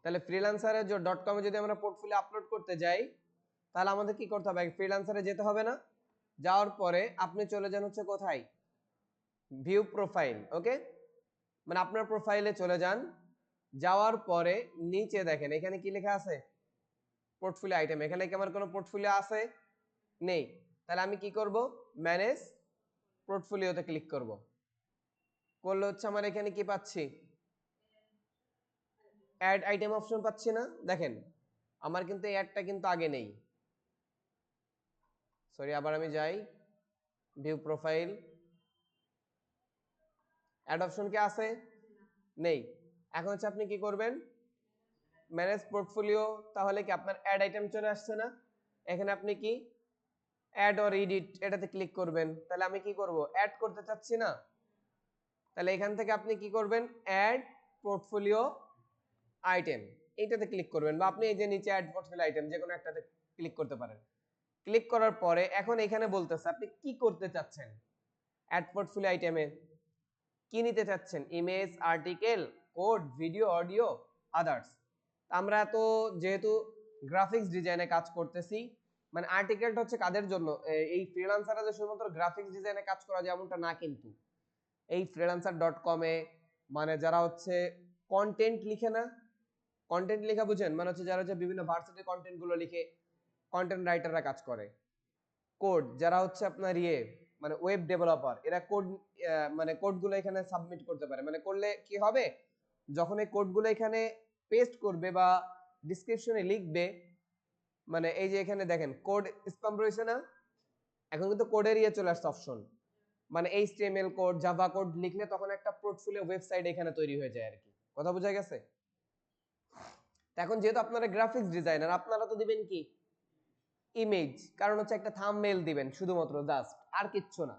তাহলে ফ্রিল্যান্সারে যে .com এ যদি আমরা পোর্টফোলিও আপলোড করতে যাই তাহলে আমাদের কি করতে হবে, ফ্রিল্যান্সারে যেতে হবে না? যাওয়ার পরে আপনি চলে যান হচ্ছে কোথায়, ভিউ প্রোফাইল। ওকে, মানে আপনার প্রোফাইলে চলে যান, যাওয়ার পরে নিচে দেখেন এখানে কি লেখা আছে, পোর্টফোলিও আইটেম। এখানে কি আমার কোনো পোর্টফোলিও আছে? নেই। তাহলে আমি কি করব, ম্যানেজ পোর্টফোলিওতে ক্লিক করব। করলে হচ্ছে আমার এখানে কি পাচ্ছি, অ্যাড আইটেম অপশন পাচ্ছি না? দেখেন আমার কিন্তু এই অ্যাডটা কিন্তু আগে নেই। সরি, আবার আমি যাই, ভিউ প্রোফাইল, অ্যাড অপশন কি আছে? নেই। এখন হচ্ছে আপনি কি করবেন, ম্যানেজ পোর্টফোলিও, তাহলে কি আপনার অ্যাড আইটেম চলে আসছে না? এখানে আপনি কি অ্যাড অর এডিট এটাতে ক্লিক করবেন। তাহলে আমি কি করব, অ্যাড করতে চাচ্ছি না, তাহলে এখান থেকে আপনি কি করবেন, অ্যাড পোর্টফোলিও আইটেম এইটাতে ক্লিক করবেন, বা আপনি এই যে নিচে অ্যাড পোর্টফোলিও আইটেম যে কোনো একটাতে ক্লিক করতে পারেন। ক্লিক করার পরে এখন এখানে বলতেছে আপনি কি করতে চাচ্ছেন, অ্যাড পোর্টফোলিও আইটেমে কি নিতে চাচ্ছেন, image, article, code, video, audio, others. আমরা তো যেহেতু গ্রাফিক্স ডিজাইনে কাজ করতেছি, মানে আর্টিকেলটা হচ্ছে কাদের জন্য, এই ফ্রিল্যান্সাররা যে শুধুমাত্র গ্রাফিক্স ডিজাইনে কাজ করা যায় এমনটা না, কিন্তু এই freelancer.com এ মানে যারা হচ্ছে কন্টেন্ট লিখে না, কন্টেন্ট লেখা বুঝেন, মানে হচ্ছে যারা হচ্ছে বিভিন্ন ভার্সিটি কন্টেন্ট গুলো লিখে, কন্টেন্ট রাইটাররা কাজ করে। কোড যারা হচ্ছে আপনার মানে ওয়েব ডেভেলপার, এরা কোড মানে কোডগুলো এখানে সাবমিট করতে পারে। মানে করলে কি হবে, যখন এই কোডগুলো এখানে পেস্ট করবে বা ডেসক্রিপশনে লিখবে, মানে এই যে এখানে দেখেন কোড স্প্যাম রয়েছে না, এখন কিন্তু কোডের চলে আসছে অপশন, মানে HTML কোড, জাভা কোড লিখলে তখন একটা পোর্টফোলিও ওয়েবসাইট এখানে তৈরি হয়ে যায় আর কি। কথা বোঝা গেছে? এখন যেহেতু আপনারা গ্রাফিক্স ডিজাইনার, আপনারা তো দিবেন কি, ইমেজ, কারণ হচ্ছে একটা থাম্বনেল দিবেন শুধুমাত্র, জাস্ট, আর কিচ্ছু না।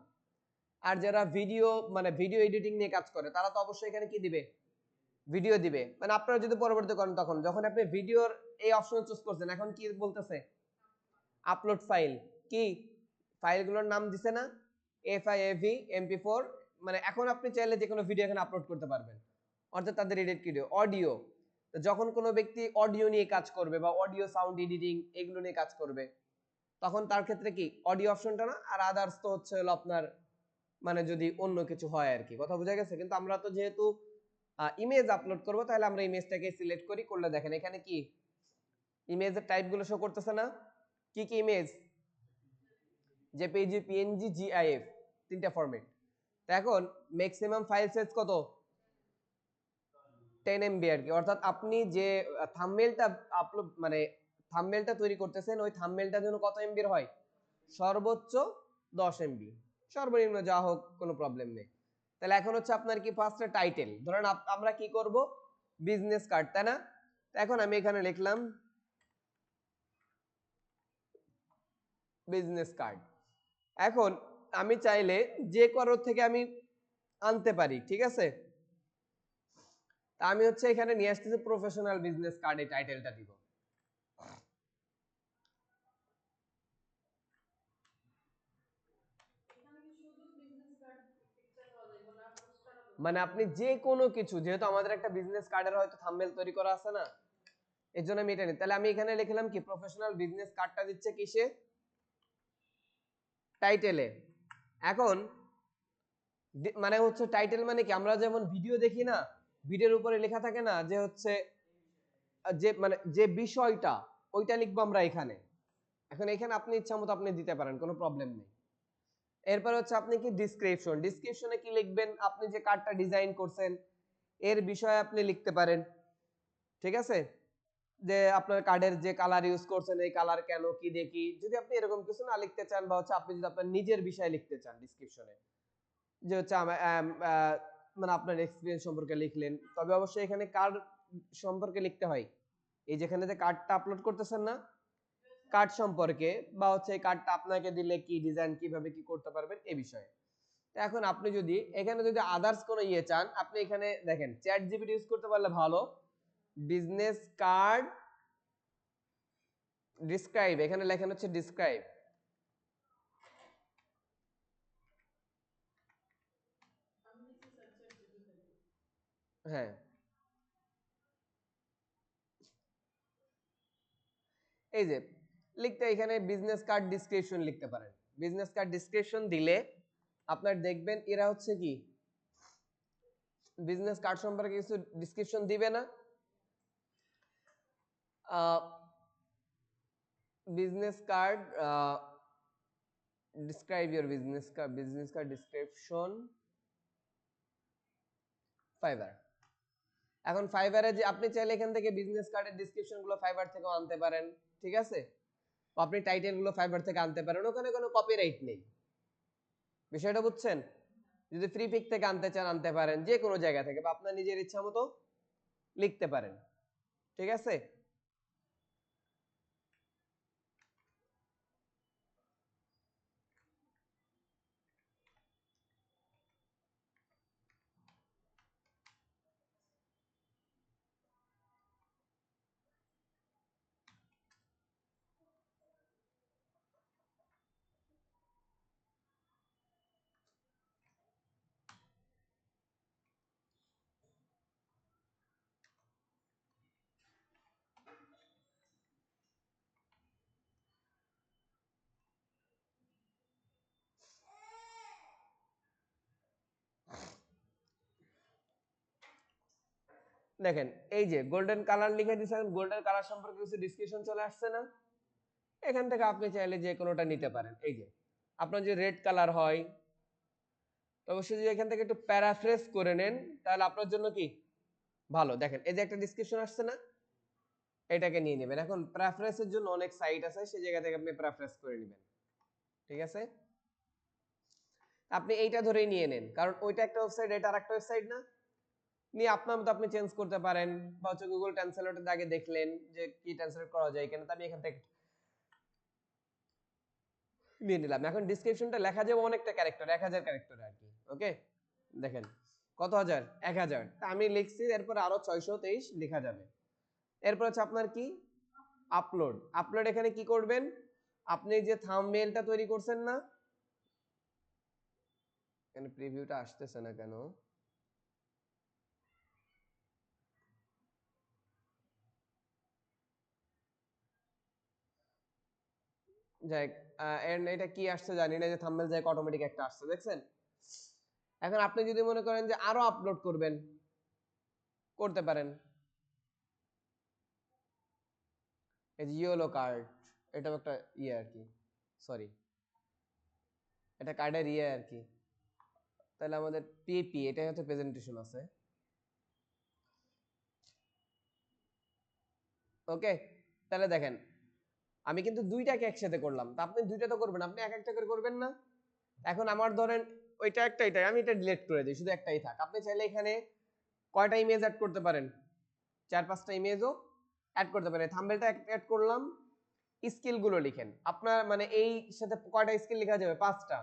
আর যারা ভিডিও মানে ভিডিও এডিটিং নিয়ে কাজ করে তারা তো অবশ্যই এখানে কি দিবে, ভিডিও দিবে। মানে আপনারা যদি পরবর্তী করেন, তখন যখন আপনি ভিডিওর এই অপশন চুজ করছেন, এখন কি বলতেছে, আপলোড ফাইল, কি ফাইলগুলোর নাম দিছে না, FIAV MP4, মানে এখন আপনি চাইলে যে কোনো ভিডিও এখানে আপলোড করতে পারবেন, অর্থাৎ তাদের এডিট ভিডিও, অডিও, যখন কোনো ব্যক্তি অডিও নিয়ে কাজ করবে বা অডিও সাউন্ড এডিটিং এগুলো নিয়ে কাজ করবে, তখন তার ক্ষেত্রে কি অডিও অপশনটা না, আর আদার্স তো হচ্ছে হলো আপনার মানে যদি অন্য কিছু হয় আর কি। কথা বোঝা গেছে? কিন্তু আমরা তো যেহেতু ইমেজ আপলোড করব, তাহলে আমরা ইমেজটাকে সিলেক্ট করি, করলে দেখেন এখানে কি ইমেজের টাইপগুলো শো করতেছে না, কি কি ইমেজ, জেপিজি, পিএনজি, জিআইএফ, তিনটা ফরম্যাট। তো এখন ম্যাক্সিমাম ফাইল সাইজ কত, 10 MB আর কি। অর্থাৎ আপনি যে থাম্বনেলটা আপলোড মানে থাম্বনেলটা তৈরি করতেছেন, ওই থাম্বনেলটা যেন কত এমবির হয়, সর্বোচ্চ 10 MB, সর্বনিম্ন যা হোক কোনো প্রবলেম নেই। তাহলে এখন হচ্ছে আপনার কি ফার্স্টে টাইটেল, ধরেন আমরা কি করব, বিজনেস কার্ড, তাই না? এখন আমি এখানে লিখলাম বিজনেস কার্ড। এখন আমি চাইলে যে কারোর থেকে আমি আনতে পারি, ঠিক আছে? তা আমি হচ্ছে এখানে নিয়ে আসতেছি প্রফেশনাল বিজনেস কার্ডে টাইটেলটা দিব। মানে আপনি যে কোনো কিছু, যেহেতু আমাদের একটা বিজনেস কার্ডের হয়তো থাম্বনেল তৈরি করা আছে না, এর জন্য আমি এটা নিই। তাহলে আমি এখানে লিখলাম কি, প্রফেশনাল বিজনেস কার্ডটা দিচ্ছে কিসে, টাইটেলে। এখন মানে হচ্ছে টাইটেল মানে কি, আমরা যেমন ভিডিও দেখি না, ভিডিওর উপরে লেখা থাকে না যে হচ্ছে যে মানে যে বিষয়টা, ওইটা লিখবো আমরা এখানে। এখন এখানে আপনি ইচ্ছা মতো আপনি দিতে পারেন, কোনো প্রবলেম নেই। এরপর হচ্ছে আপনি কি ডিসক্রিপশন, ডিসক্রিপশনে কি লিখবেন, আপনি যে কার্ডটা ডিজাইন করছেন এর বিষয়ে আপনি লিখতে পারেন, ঠিক আছে? যে আপনার কার্ডের যে কালার ইউজ করছেন, এই কালার কেন, কি দেখি, যদি আপনি এরকম কিছু না লিখতে চান, বা হচ্ছে আপনি যদি আপনার নিজের বিষয় লিখতে চান ডিসক্রিপশনে, যে হচ্ছে মানে আপনার এক্সপিরিয়েন্স সম্পর্কে লিখলেন, তবে অবশ্যই এখানে কার্ড সম্পর্কে লিখতে হয়। এই যেখানে যে কার্ডটা আপলোড করতেছেন না, কার্ড সম্পর্কে, বা হচ্ছে এই কার্ডটা আপনাকে দিলে কি ডিজাইন কিভাবে কি করতে পারবেন এই বিষয়ে। তো এখন আপনি যদি এখানে যদি আদার্স কোনো চান, আপনি এখানে দেখেন চ্যাট জিপিটি ইউজ করতে পারলে ভালো, বিজনেস কার্ড ডিসক্রাইব, এখানে লেখেন হচ্ছে ডিসক্রাইব। হ্যাঁ, এই যে লিখতে এখানে বিজনেস কার্ড ডিসক্রিপশন লিখতে পারেন। বিজনেস কার্ড ডিসক্রিপশন দিলে আপনার দেখবেন এরা হচ্ছে কি বিজনেস কার্ড সম্পর্কে কিছু ডিসক্রিপশন দিবে না। Business card describe your business card description fibre. এখন ফাইবারে যে আপনি চাইলে এখান থেকে বিজনেস কার্ডের ডেসক্রিপশন গুলো ফাইবার থেকেও আনতে পারেন, ঠিক আছে? আপনি টাইটেল গুলো ফাইবার থেকে আনতে পারেন, ওখানে কোনো কপিরাইট নেই। বিষয়টা বুঝছেন? যদি ফ্রি পিক থেকে আনতে চান আনতে পারেন, যে কোনো জায়গা থেকে, বা আপনার নিজের ইচ্ছা মতো লিখতে পারেন, ঠিক আছে? দেখেন এই যে গোল্ডেন কালার লিখে দিয়েছেন, গোল্ডেন কালার সম্পর্কে কিছু ডিসকাশন চলে আসছে না? এখান থেকে আপনি চাইলে যে কোনোটা নিতে পারেন। এই যে আপনার যে রেড কালার হয়, তো অবশ্যই যদি এখান থেকে একটু প্যারাফ্রেজ করে নেন তাহলে আপনার জন্য কি ভালো। দেখেন এই যে একটা ডিসক্রিপশন আসছে না, এটাকে নিয়ে নেবেন। এখন প্রেফারেন্সের জন্য অনেক সাইট আছে, সেই জায়গা থেকে আপনি প্রেফারেন্স করে নেবেন, ঠিক আছে? আপনি এইটা ধরেই নিয়ে নেন, কারণ ওইটা একটা ওয়েবসাইট, এটা আরেকটা ওয়েবসাইট না। নিয়ে আপনার মতো আপনি চেঞ্জ করতে পারেন, বা হচ্ছে গুগল ট্রান্সলেটর আগে দেখলেন যে কি ট্রান্সলেট করা যায় কিনা, আমি এখান থেকে নিয়ে নিলাম। এখন ডেসক্রিপশনটা লেখা যাবে অনেকটা ক্যারেক্টার, 1000 ক্যারেক্টার আর কি। ওকে, দেখেন কত হাজার, 1000, আমি লিখছি, এরপর আরো 623 লেখা যাবে। এরপর হচ্ছে আপনার কি আপলোড। আপলোড এখানে কি করবেন, আপনি যে থাম্বনেইলটা তৈরি করছেন না, এখানে প্রিভিউটা আসতেছে না কেন? যাই এন্ড এটা কি আসছে জানি না, যে থাম্বনেল যাই অটোমেটিক একটা আসছে, দেখছেন? এখন আপনি যদি মনে করেন যে আরো আপলোড করবেন, করতে পারেন। এই যে ইয়েলো কার্ড, এটাও একটা ইয়ে আর কি, সরি, এটা কার্ডের ইয়ে আর কি। তাহলে আমাদের পিপি, এটাই হচ্ছে প্রেজেন্টেশন আছে। ওকে, তাহলে দেখেন আমি কিন্তু দুইটাকে একসাথে করলাম, তা আপনি দুইটা তো করবেন, আপনি এক একটা করে করবেন না? এখন আমার ধরেন ওইটা একটা, এটাই আমি এটা ডিলিট করে দিই, শুধু একটাই থাক। আপনি চাইলে এখানে কয়টা ইমেজ অ্যাড করতে পারেন, 4-5টা ইমেজও অ্যাড করতে পারেন। থাম্বনেলটা অ্যাড করলাম, স্কিল গুলো লিখেন আপনার, মানে এই সাথে কয়টা স্কিল লেখা যাবে, 5টা।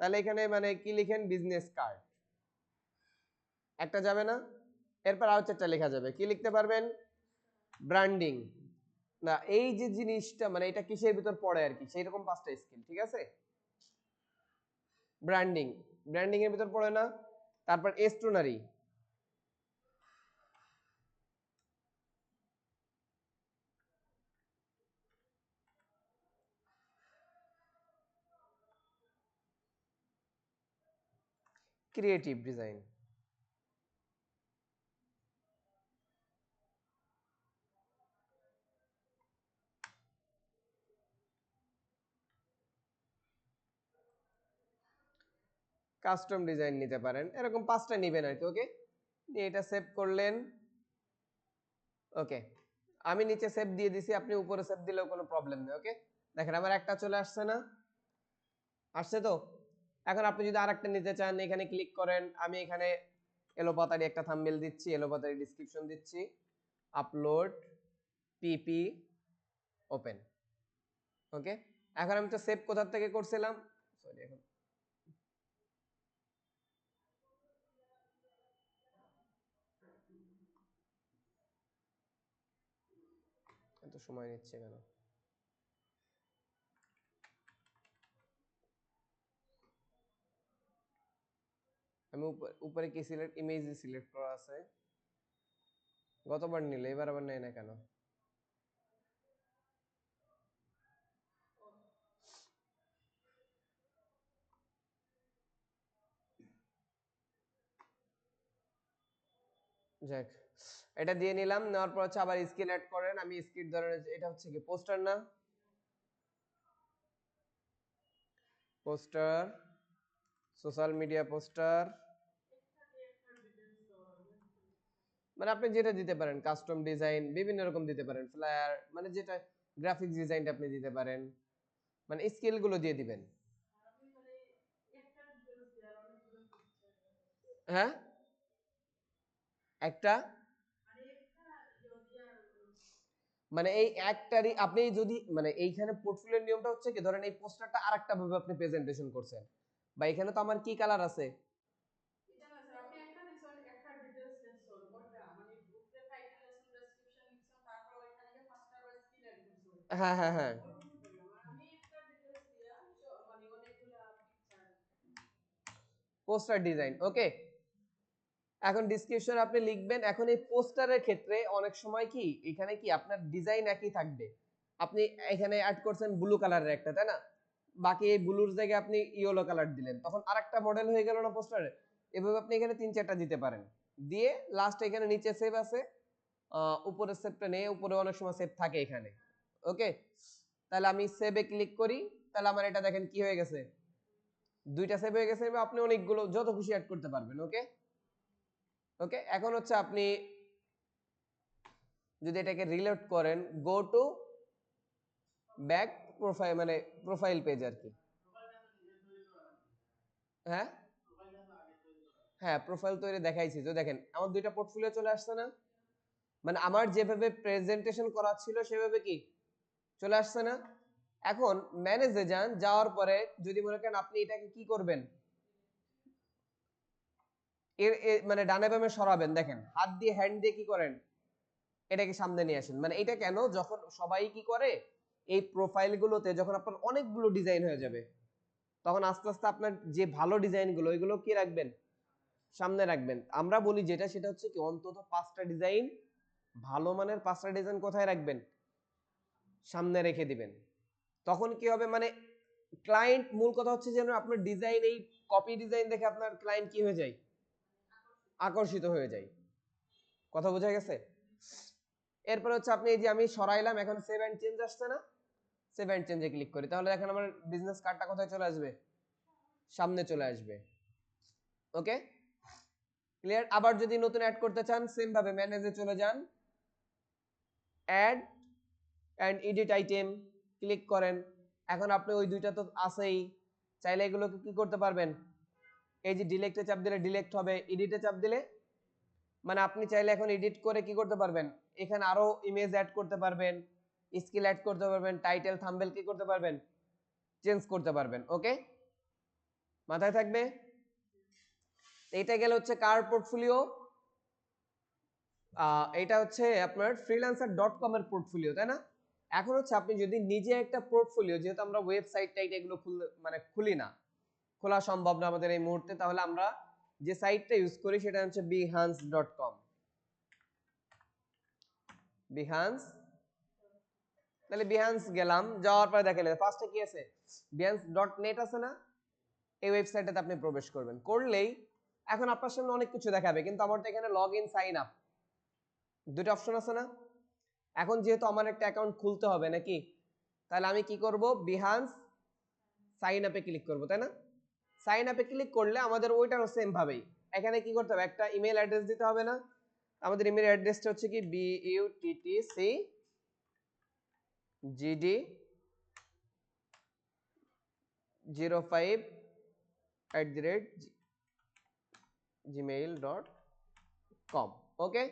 তাহলে এখানে মানে কি লিখেন, বিজনেস কার্ড একটা যাবে না? এরপর আরো 4টা লেখা যাবে, কি লিখতে পারবেন, ব্র্যান্ডিং, না এই যে জিনিসটা মানে এটা কিসের ভিতর পড়ে আর কি, সেই রকম 5টা স্কিল, ঠিক আছে? ব্র্যান্ডিং, ব্র্যান্ডিং এর ভিতর পড়ে না? তারপর এস্টোনারি, ক্রিয়েটিভ ডিজাইন, কাস্টম ডিজাইন নিতে পারেন, এরকম 5টা নিবেন আর কি। ওকে, নিয়ে এটা সেভ করলেন। ওকে, আমি নিচে সেভ দিয়ে দিছি, আপনি উপরে সেভ দিলেও কোনো প্রবলেম নেই। ওকে, দেখেন আমার একটা চলে আসছে না, আসছে তো? এখন আপনি যদি আরেকটা নিতে চান, এখানে ক্লিক করেন, আমি এখানে এলোপাতারি একটা থাম্বনেল দিচ্ছি, এলোপাতারি ডেসক্রিপশন দিচ্ছি, আপলোড, পিপি, ওপেন। ওকে, এখন আমি তো সেভ কোথা থেকে করছিলাম, সরি এখন এত সময় নিচ্ছে কেন? আমি উপরে কি সিলেক্ট, ইমেজ সিলেক্ট করা আছে, গতবার নিলে এবার আবার নেয় না কেন? যাক, এটা দিয়ে নিলাম। নেওয়ার পর হচ্ছে আবার স্কিল অ্যাড করেন। আমি স্কিল ধরনের, এটা হচ্ছে কি পোস্টার না, পোস্টার, সোশ্যাল মিডিয়া পোস্টার, মানে আপনি যেটা দিতে পারেন, কাস্টম ডিজাইন বিভিন্ন রকম দিতে পারেন, ফ্লায়ার, মানে যেটা গ্রাফিক্স ডিজাইনটা আপনি দিতে পারেন, মানে স্কিল গুলো দিয়ে দিবেন। হ্যাঁ, একটা, মানে এই একটারই আপনি যদি, মানে এইখানে পোর্টফোলিওর নিয়মটা হচ্ছে কি, ধরেন এই পোস্টারটা আরেকটা ভাবে আপনি প্রেজেন্টেশন করছেন, বা এখানে তো আমার কি কালার আছে, হ্যাঁ হ্যাঁ হ্যাঁ, পোস্টার ডিজাইন, ওকে। এখন ডিসক্রিপশন আপনি লিখবেন। এখন এই পোস্টারের ক্ষেত্রে অনেক সময় কি, এখানে কি আপনার ডিজাইন একই থাকবে, আপনি এখানে অ্যাড করছেন ব্লু কালারের একটা, তাই না, বাকি এই ব্লুর জায়গায় আপনি ইয়েলো কালার দিলেন, তখন আরেকটা মডেল হয়ে গেল না পোস্টারে। এভাবে আপনি এখানে 3-4টা দিতে পারেন, দিয়ে লাস্ট এখানে নিচে সেভ আছে, উপরে সেভটা নেই, উপরে অনেক সময় সেভ থাকে এখানে, ওকে। তাহলে আমি সেভে ক্লিক করি, তাহলে আমার এটা দেখেন কি হয়ে গেছে, 2টা সেভ হয়ে গেছে, এবং আপনি অনেকগুলো যত খুশি অ্যাড করতে পারবেন, ওকে। ওকে, এখন হচ্ছে আপনি যদি এটাকে রিলোড করেন, গো টু ব্যাক প্রোফাইল, মানে প্রোফাইল পেজ আর কি। হ্যাঁ হ্যাঁ, প্রোফাইল তৈরি দেখাইছি তো, দেখেন আমার 2টা পোর্টফোলিও চলে আসছে না, মানে আমার যেভাবে প্রেজেন্টেশন করা ছিল সেভাবে কি চলে আসছে না। এখন ম্যানেজে যান, যাওয়ার পরে যদি মনে করেন আপনি এটাকে কি করবেন, মানে ডানে বামে সরাবেন, দেখেন হাত দিয়ে, হ্যান্ড দিয়ে কি করেন, এটাকে সামনে নিয়ে আসেন। মানে এটা কেন, যখন সবাই কি করে এই প্রোফাইল গুলোতে, যখন আপনার অনেকগুলো ডিজাইন হয়ে যাবে, তখন আস্তে আস্তে আপনার যে ভালো ডিজাইন গুলো, ওইগুলো কি রাখবেন, সামনে রাখবেন। আমরা বলি যেটা, সেটা হচ্ছে কি অন্তত 5টা ডিজাইন, ভালো মানের 5টা ডিজাইন কোথায় রাখবেন, সামনে রেখে দিবেন। তখন কি হবে, মানে ক্লায়েন্ট, মূল কথা হচ্ছে যেন আপনার ডিজাইন, এই কপি ডিজাইন দেখে আপনার ক্লায়েন্ট কি হয়ে যায়, আকর্ষিত হয়ে যায়। কথা বোঝা গেছে? এরপর হচ্ছে আপনি এই যে আমি সরাইলাম, এখন সেভ এন্ড চেঞ্জ আসছে না, সেভ এন্ড চেঞ্জে ক্লিক করি, তাহলে এখন আমার বিজনেস কার্ডটা কোথায় চলে আসবে, সামনে চলে আসবে, ওকে ক্লিয়ার। আবার যদি নতুন অ্যাড করতে চান, সেম ভাবে ম্যানেজে চলে যান, add and edit item click করেন। এখন আপনি ওই 2টা তো আছেই, চাইলে এগুলোকে কি করতে পারবেন, এই যে ডিলেক্টে চাপ দিলে ডিলেক্ট হবে, এডিটে চাপ দিলে, মানে আপনি চাইলে এখন এডিট করে কি করতে পারবেন, এখানে আরো ইমেজ অ্যাড করতে পারবেন, স্কিল অ্যাড করতে পারবেন, টাইটেল থাম্বনেল কি করতে পারবেন, চেঞ্জ করতে পারবেন, ওকে মাথায় থাকবে। এইটা গেল হচ্ছে কার পোর্টফোলিও, এটা হচ্ছে আপনার freelancer.com এর পোর্টফোলিও, তাই না। এখন হচ্ছে আপনি যদি নিজে একটা পোর্টফোলিও, যেহেতু আমরা ওয়েবসাইট টাইট এগুলো মানে খুলি না, খোলা সম্ভব না আমাদের এই মুহূর্তে, তাহলে আমরা যে সাইটটা ইউজ করি সেটা হচ্ছে behance.com। বিহান্স, তাহলে বিহান্স গেলাম, যাওয়ার পরে দেখেন ফার্স্টে কি আছে, behance.net আছে না, এই ওয়েবসাইটটাতে আপনি প্রবেশ করবেন, করলেই এখন আপনার সামনে অনেক কিছু দেখাবে, কিন্তু আমার তো এখানে লগ ইন সাইন আপ 2টা অপশন আছে না। এখন যেহেতু আমার একটা অ্যাকাউন্ট খুলতে হবে নাকি, তাহলে আমি কি করব, বিহান্স সাইন আপে ক্লিক করব, তাই না। সাইন আপে ক্লিক করলে আমাদের ওইটারও সেম ভাবেই এখানে কি করতে হবে, একটা ইমেল অ্যাড্রেস দিতে হবে না। আমাদের ইমেল অ্যাড্রেসটা হচ্ছে কি buttgd05@gmail.com, ওকে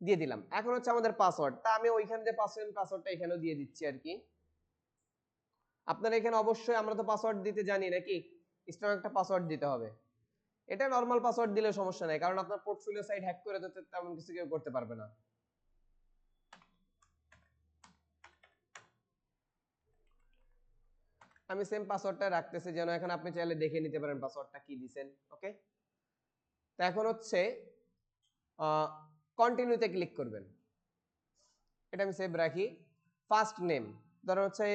দিয়ে দিলাম। এখন হচ্ছে আমাদের পাসওয়ার্ড, তা আমি ওইখানে যে পাসওয়ার্ডটা এখানেও দিয়ে দিচ্ছি আর কি। আপনারা এখানে অবশ্যই, আমরা তো পাসওয়ার্ড দিতে জানি নাকি, স্ট্রং একটা পাসওয়ার্ড দিতে হবে। এটা নরমাল পাসওয়ার্ড দিলে সমস্যা নাই, কারণ আপনার পোর্টফোলিও সাইট হ্যাক করে দিতে তেমন কিছু কেউ করতে পারবে না। আমি সেম পাসওয়ার্ডটা রাখতেছি, যেন এখন আপনি চাইলে দেখে নিতে পারেন পাসওয়ার্ডটা কি দিবেন, ওকে। তো এখন হচ্ছে কন্টিনিউতে ক্লিক করবেন, এটা আমি সেভ রাখি। ফার্স্ট নেম ধরো হচ্ছে,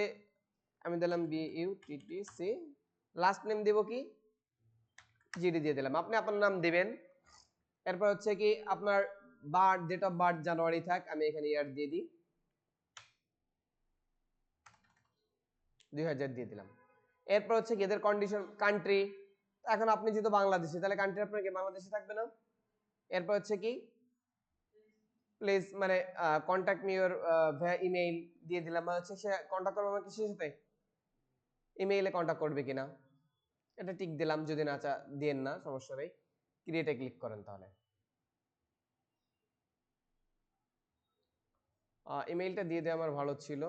আমি দিলাম BUTTC, লাস্ট নেম দিব কি, জিডি দিয়ে দিলাম, আপনি আপনার নাম দিবেন। এরপর হচ্ছে কি আপনার বার্থ ডেট অফ বার্থ জানুয়ারি থাক, আমি এখানে ইয়ার দিয়ে দিই 2000 দিয়ে দিলাম। এরপর হচ্ছে কি এদের কন্ডিশন কান্ট্রি, এখন আপনি যেহেতু বাংলাদেশি তাহলে কান্ট্রি আপনার কি বাংলাদেশে থাকবে না। এরপর হচ্ছে কি প্লিজ মানে কন্ট্যাক্ট মি ইওর ইমেইল দিয়ে দিলাম, মানে হচ্ছে সে কন্ট্যাক্ট করবে আমাকে কিসের সাথে, ইমেইলে কন্ট্যাক্ট করবে কিনা, এটা টিক দিলাম, যদি না দিয়েন না সমস্যা নেই, ক্রিয়েটে ক্লিক করেন তাহলে। ইমেইলটা দিয়ে দেওয়া আমার ভালো ছিল,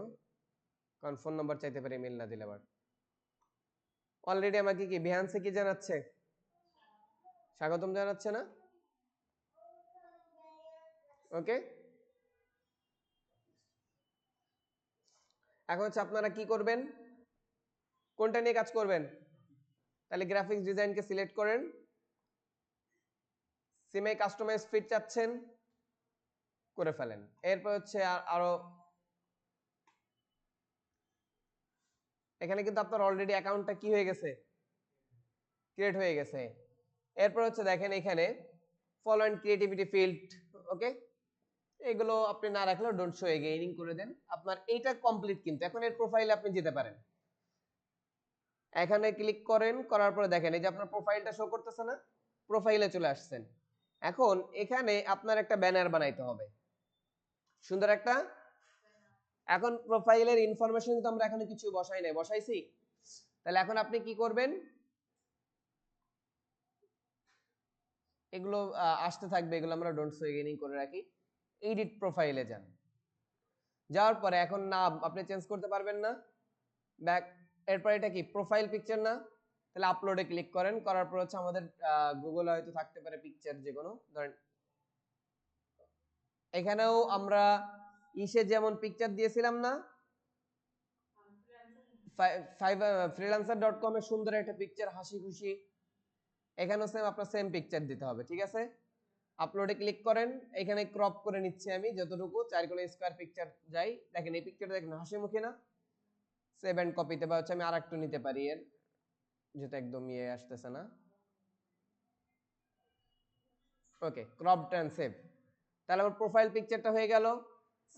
কারণ ফোন নাম্বার চাইতে পারে ইমেইল না দিলে আবার। অলরেডি আমাকে কি বিহান্সে কি জানাচ্ছে, স্বাগতম জানাচ্ছে না, ওকে। এখন হচ্ছে আপনারা কি করবেন, কোনটা নিয়ে কাজ করবেন, তাহলে গ্রাফিক্স ডিজাইনকে সিলেক্ট করেন, সিমে কাস্টমাইজ ফিট চাচ্ছেন করে ফেলেন। এরপর হচ্ছে আরো এখানে কিন্তু আপনার অলরেডি অ্যাকাউন্টটা কি হয়ে গেছে, ক্রিয়েট হয়ে গেছে। এরপর হচ্ছে দেখেন এখানে ফলো এন্ড ক্রিয়েটিভিটি ফিল্ড, ওকে, এগুলো আপনি না রাখলেও ডোন্ট শো এগেইনিং করে দেন। আপনার এইটা কমপ্লিট, কিন্তু এখন এর প্রোফাইলে আপনি যেতে পারেন, এখানে ক্লিক করেন, করার পরে দেখেন এই যে আপনার প্রোফাইলটা শো করতেছে না, প্রোফাইলে চলে আসছেন। এখন এখানে আপনার একটা ব্যানার বানাইতে হবে, সুন্দর একটা। এখন প্রোফাইলের ইনফরমেশন কিন্তু আমরা এখনো কিছু বসাই নাই, বসাইছি, তাহলে এখন আপনি কি করবেন, এগুলো আসতে থাকবে, এগুলো আমরা ডোন্ট শো এগেইনিং করে রাখি। এডিট প্রোফাইলে যান, যাওয়ার পরে এখন নাম আপনি চেঞ্জ করতে পারবেন না, ব্যাক। এরপর এটা কি প্রোফাইল পিকচার না, তাহলে আপলোডে ক্লিক করেন, করার পর হচ্ছে আমাদের গুগলে হয়তো থাকতে পারে পিকচার যে কোনো, ধরেন এখানেও আমরা ইসে যেমন পিকচার দিয়েছিলাম না, freelancer.com এ সুন্দর একটা পিকচার হাসি খুশি, এখানেও সেম আপনার সেম পিকচার দিতে হবে, ঠিক আছে। আপলোডে ক্লিক করেন, এখানে ক্রপ করে নিচ্ছি আমি যতটুকু 4 কোণ স্কয়ার পিকচার যাই, দেখেন এই পিকচারটা দেখেন হাসি মুখে না, সেভ এন্ড কপিতে বা হচ্ছে আমি আরেকটু নিতে পারি এর, যেটা একদম ইয়ে আসতেছে না, ওকে, ক্রপড এন্ড সেভ। তাহলে আমার প্রোফাইল পিকচারটা হয়ে গেল।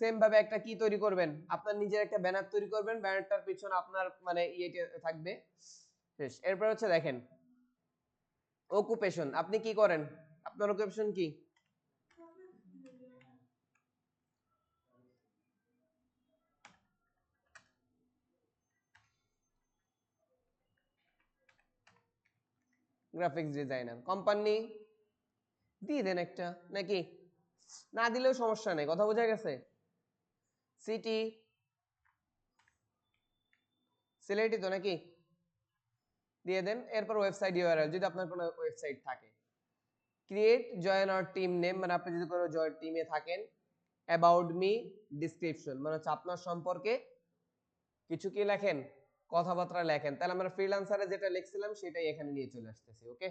সেম ভাবে একটা কি তৈরি করবেন, আপনার নিজের একটা ব্যানার তৈরি করবেন, ব্যানারটার পিছনে আপনার মানে ইয়েটা থাকবে, শেষ। এরপর হচ্ছে দেখেন অকুপেশন, আপনি কি করেন, আপনার অকুপেশন কি, গ্রাফিক্স ডিজাইনার। কোম্পানি দিয়ে দেন একটা, নাকি না দিলেও সমস্যা নেই, কথা বোঝা গেছে। সিটি সিলেটি তো নাকি, দিয়ে দেন। এরপর ওয়েবসাইট ইউআরএল যদি আপনার কোনো ওয়েবসাইট থাকে। Create join our team name, মানে আপনি যদি কোনো জয়েন টিমে থাকেন। অ্যাবাউট মি ডেসক্রিপশন, মানে হচ্ছে আপনার সম্পর্কে কিছু কি লেখেন, কথাবার্তা লেখেন। তাহলে আমরা ফ্রিল্যান্সারে যেটা লিখছিলাম সেটাই এখানে নিয়ে চলে আসতেছি, ওকে।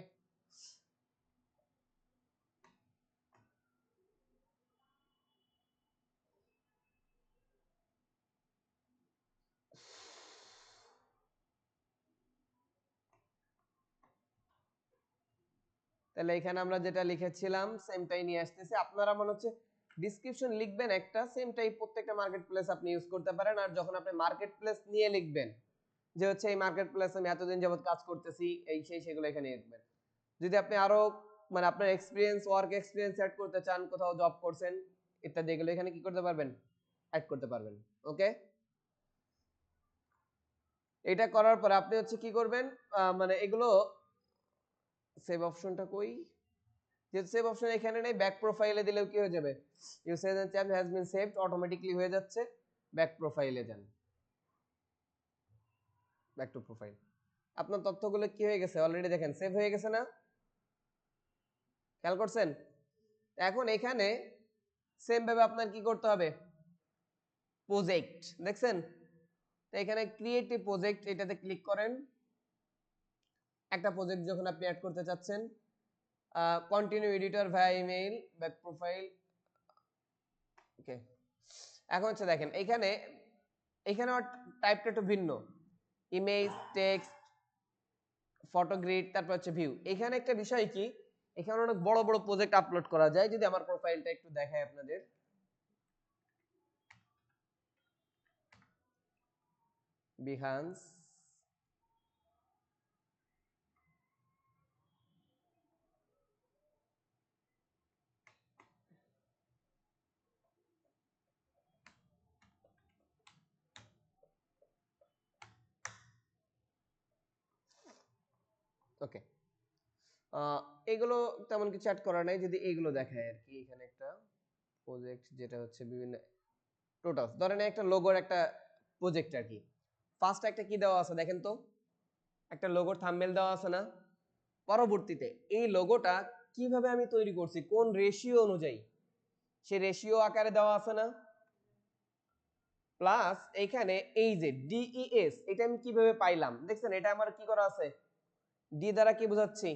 তাহলে এখানে আমরা যেটা লিখেছিলাম সেমটাই নিয়ে আসতেছি। আপনারা মনে হচ্ছে ডেসক্রিপশন লিখবেন একটা, সেমটাই প্রত্যেকটা মার্কেট প্লেস আপনি ইউজ করতে পারেন। আর যখন আপনি মার্কেট প্লেস নিয়ে লিখবেন যে হচ্ছে এই মার্কেট প্লেস আমি এতদিন যাবত কাজ করতেছি এই সেই, সেগুলো এখানে লিখবেন। যদি আপনি আরো মানে আপনার এক্সপিরিয়েন্স, ওয়ার্ক এক্সপিরিয়েন্স অ্যাড করতে চান, কোথাও জব করছেন ইত্যাদি, এগুলো এখানে কি করতে পারবেন, অ্যাড করতে পারবেন, ওকে। এটা করার পর আপনি হচ্ছে কি করবেন, মানে এগুলো সেভ অপশনটা কই, যেহেতু সেভ অপশন এখানে নেই, ব্যাক প্রোফাইলে দিলেও কি হয়ে যাবে, usage and chat has been saved, automatically হয়ে যাচ্ছে। ব্যাক প্রোফাইলে যান, ব্যাক টু প্রোফাইল, আপনার তথ্যগুলো কি হয়ে গেছে অলরেডি, দেখেন সেভ হয়ে গেছে না, খেয়াল করছেন। এখন এখানে সেম ভাবে আপনার কি করতে হবে, প্রজেক্ট দেখছেন, তো এখানে ক্রিয়েটিভ প্রজেক্ট এটাতে ক্লিক করেন। একটা প্রজেক্ট যখন আপনি অ্যাড করতে চাচ্ছেন, কন্টিনিউ এডিটর ভায়া ইমেইল, ব্যাক প্রোফাইল, ওকে। এখন হচ্ছে দেখেন এখানে এখানে টাইপটা একটু ভিন্ন, ইমেজ, টেক্সট, ফটো গ্রিড, তারপর হচ্ছে ভিউ। এখানে একটা বিষয় কি, এখানে অনেক বড় বড় প্রজেক্ট আপলোড করা যায়। যদি আমার প্রোফাইলটা একটু দেখাই আপনাদের, বিহান্স, ওকে। এগুলো তেমন কিছু অ্যাড করা নাই, যদি এগুলো দেখায় আর কি। এখানে একটা প্রজেক্ট যেটা হচ্ছে বিভিন্ন টোটাল, ধরেন একটা লোগোর একটা প্রজেক্ট আর কি। ফার্স্ট একটা কি দেওয়া আছে দেখেন তো, একটা লোগোর থাম্বনেল দেওয়া আছে না? পরবর্তীতে এই লোগোটা কিভাবে আমি তৈরি করছি, কোন রেশিও অনুযায়ী, সে রেশিও আকারে দেওয়া আছে না? প্লাস এখানে এই যে ডিইএস, এটা আমি কিভাবে পাইলাম দেখছেন? এটা আমার কি করা আছে, ডি দ্বারা কি বোঝাচ্ছি,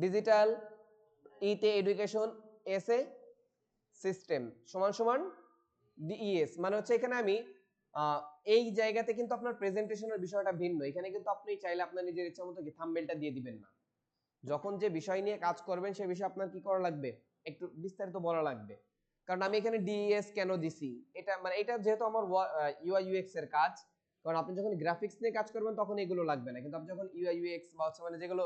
ডিজিটাল, ইতে এডুকেশন, এস এ সিস্টেম, সমান সমান ডিইএস। মানে হচ্ছে এখানে আমি এই জায়গাতে কিন্তু আপনার প্রেজেন্টেশনের বিষয়টা ভিন্ন। এখানে কিন্তু আপনি চাইলে আপনার নিজের ইচ্ছা মতো কি থাম্বনেলটা দিয়ে দিবেন না। যখন যে বিষয় নিয়ে কাজ করবেন সেই বিষয়ে আপনার কি করা লাগবে, একটু বিস্তারিত বলা লাগবে। কারণ আমি এখানে ডিএস কেন দিছি, এটা মানে এটা যেহেতু আমার ইউআই ইউএক্স এর কাজ। কারণ আপনি যখন গ্রাফিক্স নিয়ে কাজ করবেন তখন এগুলো লাগবে না, কিন্তু আপনি যখন ইউআই ইউএক্স বা হচ্ছে মানে যেগুলো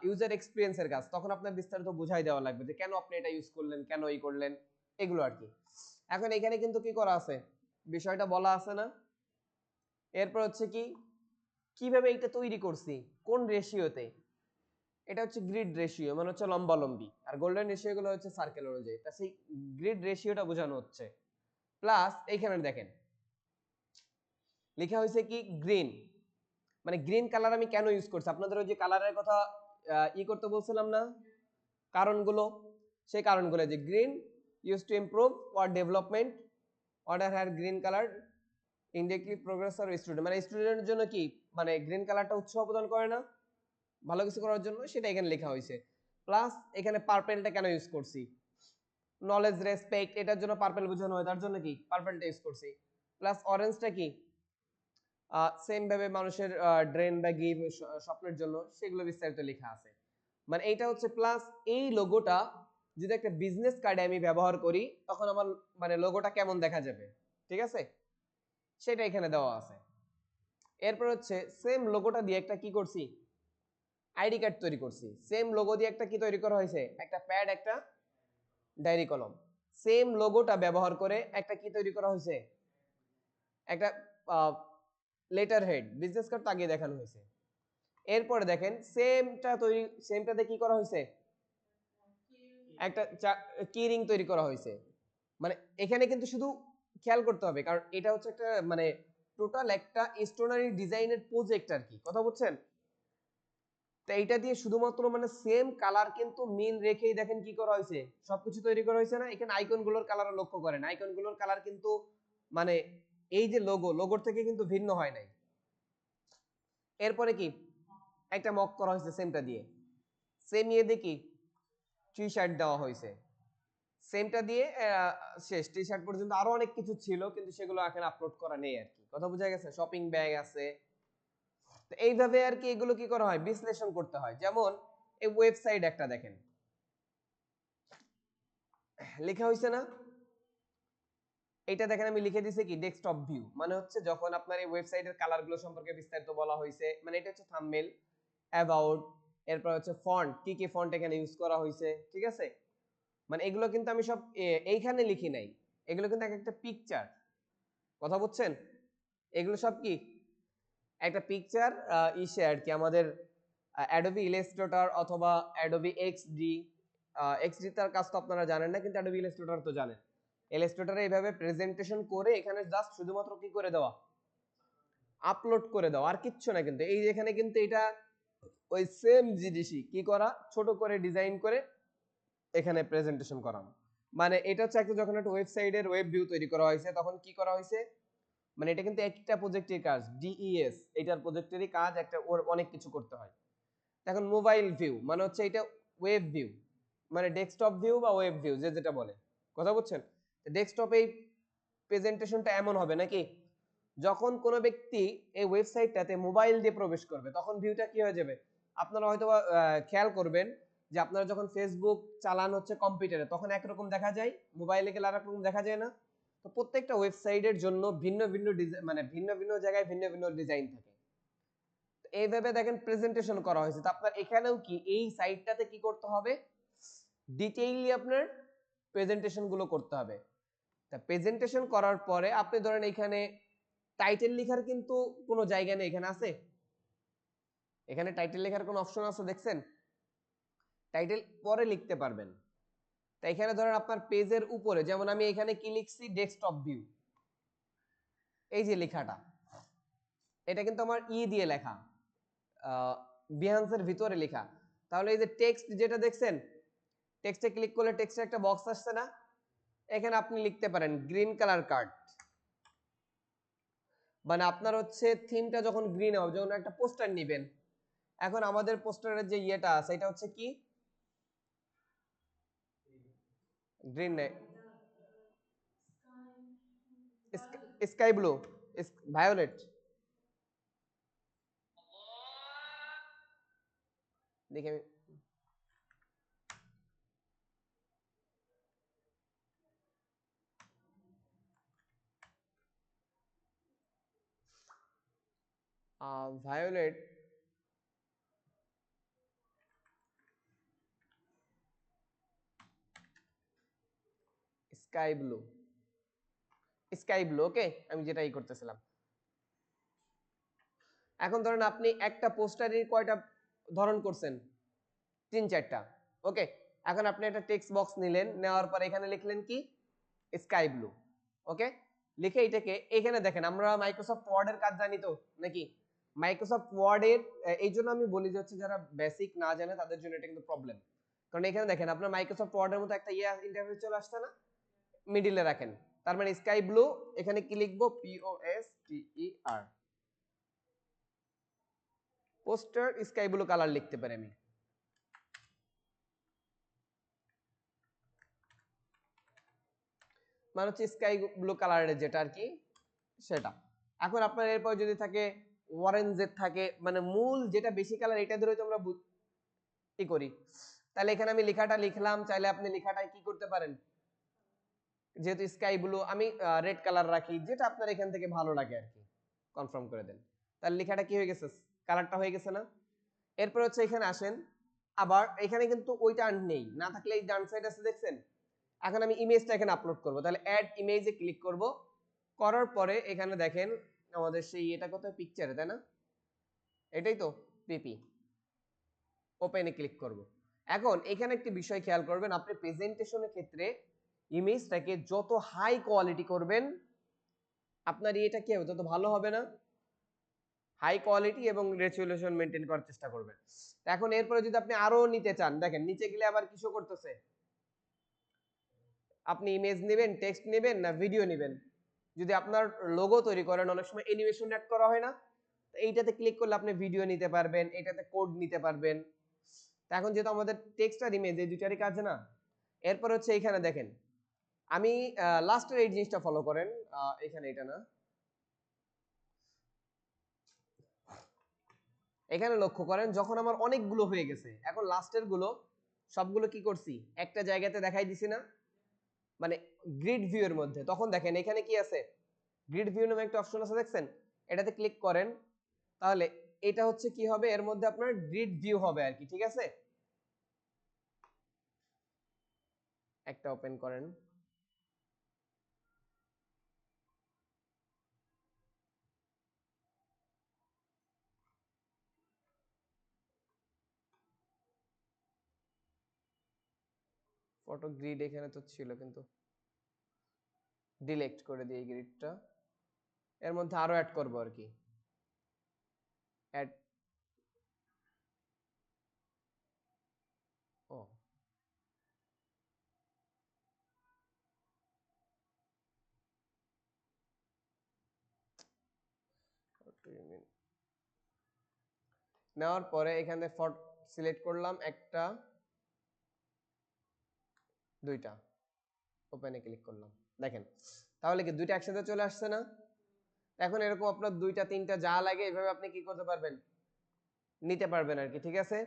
ইউজার এক্সপিরিয়েন্স এর কাজ, তখন আপনার বিস্তারিত বুঝাই দেওয়া লাগবে যে কেন আপনি এটা ইউজ করলেন, কেন এই করলেন, এগুলো আর কি। এখন এখানে কিন্তু কি করা আছে, বিষয়টা বলা আছে না। এরপর হচ্ছে কি, কিভাবে এটা তৈরি করছি, কোন রেশিওতে, এটা হচ্ছে গ্রিড রেশিও, মানে হচ্ছে লম্বালম্বি, আর গোল্ডেন রেশিও গুলো হচ্ছে সার্কেল অনুযায়ী। তা সেই গ্রিড রেশিওটা বোঝানো হচ্ছে। প্লাস এইখানে দেখেন লেখা হয়েছে কি গ্রিন, মানে গ্রিন কালার আমি কেন ইউজ করছি, আপনাদের ওই যে কালারের কথা করতে বলছিলাম না, কারণগুলো, সেই কারণগুলো যে green use to improve our development, order her green colour indirectly progress or student, মানে স্টুডেন্টের জন্য কি, মানে গ্রিন কালারটা উৎসাহ প্রদান করে না ভালো কিছু করার জন্য, সেটা এখানে লেখা হয়েছে। প্লাস এখানে পার্পেলটা কেন ইউজ করছি, নলেজ রেসপেক্ট, এটার জন্য পার্পেল বোঝানো হয়, তার জন্য কি পার্পেলটা ইউজ করছি। প্লাস অরেঞ্জটা কি, সেম ভাবে মানুষের ড্রেন বা গিভ স্বপ্নের জন্য, সেগুলো বিস্তারিত লেখা আছে। মানে এইটা হচ্ছে প্লাস এই লোগোটা যদি একটা বিজনেস কার্ডে আমি ব্যবহার করি তখন আমার মানে লোগোটা কেমন দেখা যাবে, ঠিক আছে, সেটা এখানে দেওয়া আছে। এরপর হচ্ছে সেম লোগোটা দিয়ে একটা কি করছি, আইডি কার্ড তৈরি করছি। সেম লোগো দিয়ে একটা কি তৈরি করা হয়েছে, একটা প্যাড, একটা ডায়েরি কলম। সেম লোগোটা ব্যবহার করে একটা কি তৈরি করা হয়েছে, একটা লেটার হেড, বিজনেস কার্ড তো আগে দেখানো হয়েছে। এরপরে দেখেন সেমটাতে কি করা হয়েছে, একটা কি রিং তৈরি করা হয়েছে। মানে এখানে কিন্তু শুধু খেয়াল করতে হবে, কারণ এটা হচ্ছে একটা মানে টোটাল একটা স্টোনারি ডিজাইনের প্রজেক্ট আর কি, কথা বুঝছেন? তো এইটা দিয়ে শুধুমাত্র মানে সেম কালার কিন্তু মিল রেখেই দেখেন কি করা হয়েছে, সবকিছু তৈরি করা হয়েছে না। এখানে আইকন গুলোর কালার লক্ষ্য করেন, আইকন গুলোর কালার কিন্তু মানে এই যে লোগোর থেকে কিন্তু ভিন্ন হয় নাই। এরপরে কি একটা মক করা হয়েছে সেমটা দিয়ে, সেম ইয়ে দিয়ে কি টি শার্ট দেওয়া হয়েছে, সেমটা দিয়ে শেষ। টি শার্ট পর্যন্ত আরো অনেক কিছু ছিল কিন্তু সেগুলো এখন আপলোড করা নেই আর কি, কথা বোঝা গেছে? শপিং ব্যাগ আছে। তো এইভাবে আর কি এগুলো কি করা হয়, বিশ্লেষণ করতে হয়। যেমন এই ওয়েবসাইট একটা দেখেন লেখা হয়েছে না, এটা দেখেন আমি লিখে দিয়েছি কি ডেস্কটপ ভিউ, মানে হচ্ছে যখন আপনার এই ওয়েবসাইটের কালার গুলো সম্পর্কে বিস্তারিত বলা হয়েছে, মানে এটা হচ্ছে থাম্বনেল, অ্যাবাউট, এরপর হচ্ছে ফন্ট, কি কি ফন্ট এখানে ইউজ করা হয়েছে, ঠিক আছে। মানে এগুলো কিন্তু আমি সব এইখানে লিখি নাই, এগুলো কিন্তু একটা পিকচার, কথা বুঝছেন? এগুলো সব কি একটা পিকচার ইসে আর কি, আমাদের অ্যাডোবি ইলাস্ট্রেটর অথবা অ্যাডোবি এক্সডি। এক্সডি তার কাজ তো আপনারা জানেন না, কিন্তু অ্যাডোবি ইলাস্ট্রেটর তো জানেন। ইলাস্ট্রেটরে এইভাবে প্রেজেন্টেশন করে এখানে জাস্ট শুধুমাত্র কি করে দেওয়া, আপলোড করে দাও, আর কিচ্ছু না। কিন্তু এই যেখানে কিন্তু এটা ওই সেম জিনিসই কি করা, ছোট করে ডিজাইন করে এখানে প্রেজেন্টেশন করানো। মানে এটা হচ্ছে একটা যখন একটা ওয়েবসাইটের ওয়েব ভিউ তৈরি করা হয়েছে তখন কি করা হয়েছে, মানে এটা কিন্তু একটা প্রজেক্টের কাজ, ডিইএস এটার প্রজেক্টেরই কাজ, একটা ওর অনেক কিছু করতে হয়। এখন মোবাইল ভিউ মানে হচ্ছে এটা ওয়েব ভিউ, মানে ডেস্কটপ ভিউ বা ওয়েব ভিউ যে যেটা বলে, কথা বুঝছেন? ডেস্কটপে এই প্রেজেন্টেশনটা এমন হবে নাকি, যখন কোনো ব্যক্তি এই ওয়েবসাইটটাতে মোবাইল দিয়ে প্রবেশ করবে তখন ভিউটা কি হয়ে যাবে, আপনারা হয়তো খেয়াল করবেন যে আপনারা যখন ফেসবুক চালান হচ্ছে কম্পিউটারে তখন একরকম দেখা যায়, মোবাইলে গেলে আরেক রকম দেখা যায় না? তো প্রত্যেকটা ওয়েবসাইটের জন্য ভিন্ন ভিন্ন ডিজাইন, মানে ভিন্ন ভিন্ন জায়গায় ভিন্ন ভিন্ন ডিজাইন থাকে। এইভাবে দেখেন প্রেজেন্টেশন করা হয়েছে। তো আপনার এখানেও কি এই সাইটটাতে কি করতে হবে, ডিটেইলি আপনার প্রেজেন্টেশন গুলো করতে হবে। তা প্রেজেন্টেশন করার পরে আপনি ধরেন এখানে টাইটেল লেখার কিন্তু কোনো জায়গা নেই, এখানে আছে? এখানে টাইটেল লেখার কোনো অপশন আছে দেখছেন? টাইটেল পরে লিখতে পারবেন। তাই এখানে ধরেন আপনার পেজের উপরে, যেমন আমি এখানে কি লিখছি, ডেস্কটপ ভিউ, এই যে লেখাটা, এটা কিন্তু আমার দিয়ে লেখা, বিহান্সের ভিতরে লেখা। তাহলে এই যে টেক্সট যেটা দেখছেন, টেক্সটে ক্লিক করলে টেক্সটের একটা বক্স আসছে না, এখানে আপনি লিখতে পারেন গ্রিন কালার কার্ড, মানে আপনার হচ্ছে থিমটা যখন গ্রিন হবে, যখন একটা পোস্টার নেবেন, এখন আমাদের পোস্টারের যে ইয়েটা আছে এটা হচ্ছে কি গ্রিন নেই, স্কাই ব্লু, ভায়োলেট, দেখি আমি violet, sky blue, sky blue, okay, আমি যেটাই করতেছিলাম। এখন ধরেন আপনি একটা পোস্টারের কয়টা ধরন করছেন, 3-4টা, ওকে। এখন আপনি একটা টেক্সট বক্স নিলেন, নেওয়ার পর এখানে লিখলেন কি স্কাই ব্লু, ওকে। লিখে এটাকে এখানে দেখেন, আমরা মাইক্রোসফট ওয়ার্ডের কাজ জানি তো নাকি? মাইক্রোসফট ওয়ার্ডের এই জন্য আমি বলি যে হচ্ছে যারা বেসিক না জানে তাদের জন্য এটা কিন্তু প্রবলেম। কারণ এখানে দেখেন আপনার মাইক্রোসফট ওয়ার্ডের মতো একটা ইন্টারফেস চলে আসছে না, মিডিলে রাখেন, তার মানে স্কাই ব্লু, এখানে কি লিখবো, POSTER, poster sky blue colour লিখতে পারি আমি, মানে হচ্ছে স্কাই ব্লু কালারের যেটা আর কি সেটা। এখন আপনার এরপর যদি থাকে অরেঞ্জের থাকে, মানে মূল যেটা বেশি কালার এটা ধরে আমরা কি করি, তাহলে এখানে আমি লেখাটা লিখলাম, চাইলে আপনি লেখাটাই কি করতে পারেন, যেহেতু স্কাই ব্লু আমি রেড কালার রাখি, যেটা আপনার এখান থেকে ভালো লাগে আর কি, কনফার্ম করে দেন। তাহলে লেখাটা কি হয়ে গেছে, কালারটা হয়ে গেছে না? এরপর হচ্ছে এখানে আসেন, আবার এখানে কিন্তু ওইটা নেই, না থাকলে এই ডান সাইড আছে দেখছেন, এখন আমি ইমেজটা এখানে আপলোড করব, তাহলে অ্যাড ইমেজে ক্লিক করব, করার পরে এখানে দেখেন আমাদের সেই এটা কত পিকচারে, তাই না? এটাই তো পিপি, ওপেনে ক্লিক করব। এখন এখানে একটি বিষয় খেয়াল করবেন, আপনি প্রেজেন্টেশনের ক্ষেত্রে ইমেজটাকে যত হাই কোয়ালিটি করবেন আপনার এটা কি হবে, তত ভালো হবে না? হাই কোয়ালিটি এবং রেজুলেশন মেনটেন করার চেষ্টা করবেন। এখন এরপরে যদি আপনি আরো নিতে চান, দেখেন নিচে গেলে আবার কিছু করতেছে, আপনি ইমেজ নেবেন, টেক্সট নেবেন না ভিডিও নেবেন। যদি আপনার লোগো তৈরি করেন অনেক সময় অ্যানিমেশন অ্যাড করা হয় না, এইটাতে ক্লিক করলে আপনি ভিডিও নিতে পারবেন, এটাতে কোড নিতে পারবেন। এখন যেহেতু আমাদের টেক্সট আর ইমেজ এই দুটারই কাজ না, এরপর হচ্ছে এখানে দেখেন আমি লাস্টের এই জিনিসটা ফলো করেন, এখানে এটা না, এখানে লক্ষ্য করেন যখন আমার অনেকগুলো হয়ে গেছে, এখন লাস্টের গুলো সবগুলো কি করছি একটা জায়গাতে দেখাই দিছি না, মানে গ্রিড ভিউ এর মধ্যে। তখন দেখেন এখানে কি আছে, গ্রিড ভিউ নামে একটা অপশন আছে দেখছেন, এটাতে ক্লিক করেন, তাহলে এটা হচ্ছে কি হবে, এর মধ্যে আপনার গ্রিড ভিউ হবে আর কি, ঠিক আছে। একটা ওপেন করেন, ফটো গ্রিড এখানে তো ছিল কিন্তু ডিলেক্ট করে দিই এই গ্রিডটা, এর মধ্যে আরো অ্যাড করব আর কি, অ্যাড, ও নেওয়ার পরে এখানে ফটো সিলেক্ট করলাম, একটা দুইটা, ওপেনে ক্লিক করলাম, দেখেন তাহলে কি দুইটা একসাথে চলে আসছে না? এখন এরকম আপনার দুইটা তিনটা যা লাগে এভাবে আপনি কি করতে পারবেন, নিতে পারবেন আর কি, ঠিক আছে।